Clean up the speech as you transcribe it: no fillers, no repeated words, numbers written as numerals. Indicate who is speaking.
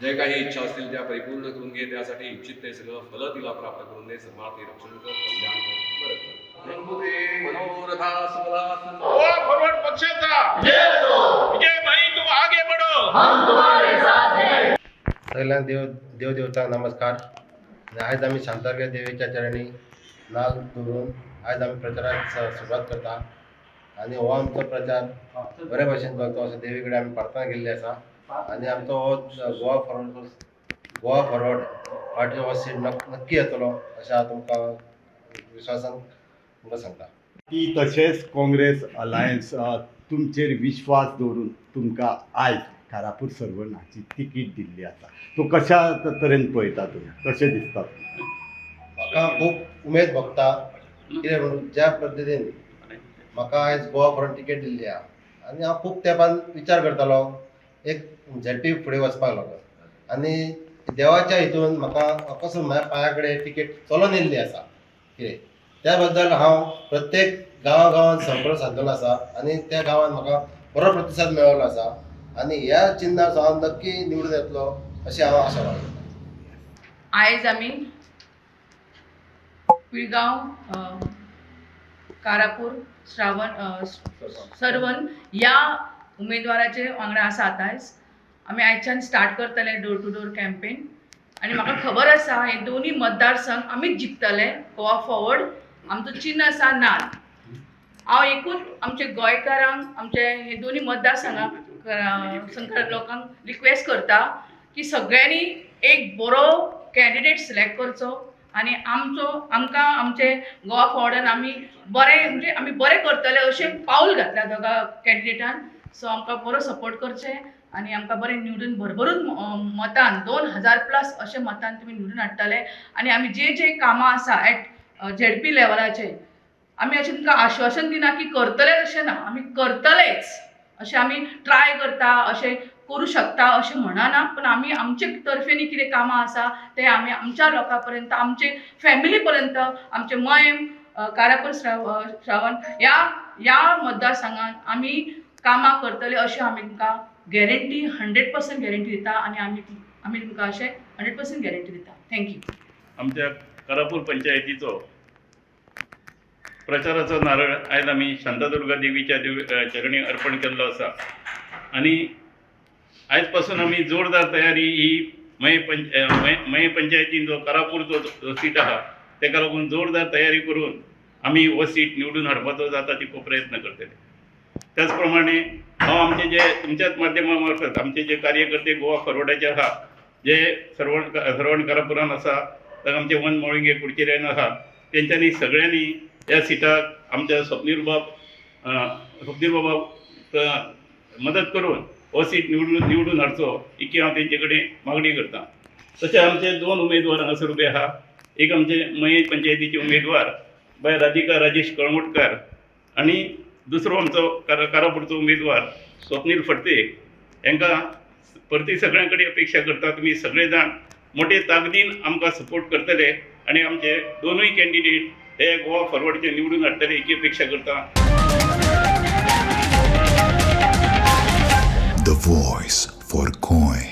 Speaker 1: जे काही इच्छा असतील त्या परिपूर्ण करून घे, त्यासाठी इच्छित ते सगळं फल तिला प्राप्त करून दे. सर्वार्थी रक्षण कर, कल्याण कर, बरं कर. रंगुदे मनोरथा सुफला
Speaker 2: गोवा फॉरवर्ड पक्षाचा विजय भाई, तुम आगे बढ़ो,
Speaker 3: हम तुम्हारे साथ हैं.
Speaker 4: सगळ्यांना देवदेवता नमस्कार. आणि आज आम्ही शांतारगे देवीच्या चरणी नाग धरून आज आम्ही प्रचारात सुरुवात करता. आणि हो आमचो प्रचार बरे भशेन चलतो अशें देवी कडेन आमी प्रार्थना केल्ली आसा. आणि आमचो हो गोवा फॉरवर्ड पार्टीचो हो सीट नक्की येतलो अशें हांव तुमकां विश्वासान तुमकां सांगता.
Speaker 5: की तशेंच काँग्रेस अलायन्स तुमचेर विश्वास दवरून तुमकां आयज कारापूर सर्वनाची तिकीट दिल्ली आसा. तो कशा तरेन पळयता तुमी, कशें दिसता?
Speaker 4: म्हाका खूब उमेद भोगता. कित्याक म्हणून ज्या पद्दतीन म्हाका आयज गोवा फॉरवर्ड तिकेट दिल्ली आहा आनी हांव खूब तेंपान विचार करतालो एक झेडपी फुडें वचपाक लागून. आनी देवाच्या हितून म्हाका कसो म्हाज्या पांया कडेन तिकेट चलोन येयल्ली आसा. कितें त्या बद्दल हांव प्रत्येक गांवांत संपर्क सादलेलो आसा आनी त्या गांवांत म्हाका बरो प्रतिसाद मेळिल्लो आसा. आनी ह्या चिन्नाचो हांव नक्की निवडून येतलो अशी हांव आशा बाळगता.
Speaker 6: आयज आमी पिळगांव कारापूर सरवन या उमेदवाराचे वांगडा आसात. आयज आमी आयच्यान स्टार्ट करतले डोर टू डोर कॅम्पेन. आनी म्हाका खबर आसा हे दोनूय मतदारसंघ आमीच जिखतले. गोवा फॉरवर्ड आमचो चिन्ह आसा नाल. हांव एकूच आमचे गोंयकारांक आमचे हे दोनूय मतदारसंघाक लोकांक रिक्वेस्ट करता की सगळ्यांनी एक बरो कॅन्डिडेट सिलेक्ट करचो. आनी आमकां आमचे गोवा फॉरवर्डान आमी बरें करतले अशें पावल घातल्या दोगा कॅन्डिडेटान. सो आमकां बरो सपोर्ट करचें आनी आमकां बरें निवडून भरभरून मतान 2000+ अशें मतान तुमी निवडून हाडटले. आनी आमी जे कामां आसा एट झेडपी लेवलाचे आमी अशें तुमकां आश्वासन दिना की करतलेच अशें ना, आमी करतलेच अशें आमी ट्राय करता, अशें करूं शकता अशें म्हणना. पण आमी आमचे तर्फेनी कितें कामां आसा ते आमी आमच्या लोकां पर्यंत, आमचे फॅमिली पर्यंत, आमचे मयम कारापूर श्रावण ह्या मतदारसंघात आमी कामां करतले अशें आमी तुमकां गॅरंटी 100% गॅरंटी दिता. आनी आमी तुमकां अशें 100% गॅरंटी दिता. थँक्यू.
Speaker 2: आमच्या कारापूर पंचायतीचो प्रचाराचो नारळ आयज आमी शांतादुर्गा देवीच्या चरणी अर्पण केल्लो आसा. आनी आयज पासून आमी जोरदार तयारी ही मये पंचायतीन जो कारापूरचो सीट आहा तेका लागून जोरदार तयारी करून आमी हो सीट निवडून हाडपाचो जाता तितको प्रयत्न करतले. त्याच प्रमाणे हांव आमचे जे तुमच्याच माध्यमा मार्फत आमचे जे कार्यकर्ते गोवा फॉरवर्डाचे आहा, जे सरवण कारापुरान आसा, तर आमचे वन मोळिंगे कुडचिऱ्यान आहा, तेंच्यांनी सगळ्यांनी ह्या सिटाक आमच्या स्वप्नील बाबा मदत करून हो सीट निवडून हाडचो ही हांव तेंचे कडेन मागणी करता. तशें आमचे 2 उमेदवार हांगासर उबे आहा. एक आमचे मये पंचायतीचे उमेदवार बाय राधिका राजेश कळंगुटकार आनी दुसरो आमचो कारापूरचो उमेदवार स्वप्नील फडते. हांकां परती सगळ्यां कडेन अपेक्षा करता तुमी सगळे जाण मोठे ताकदीन आमकां सपोर्ट करतले आनी आमचे दोनूय कॅन्डिडेट हे गोवा फॉरवर्डचे निवडून हाडटले ही अपेक्षा करता.
Speaker 7: The voice for coin.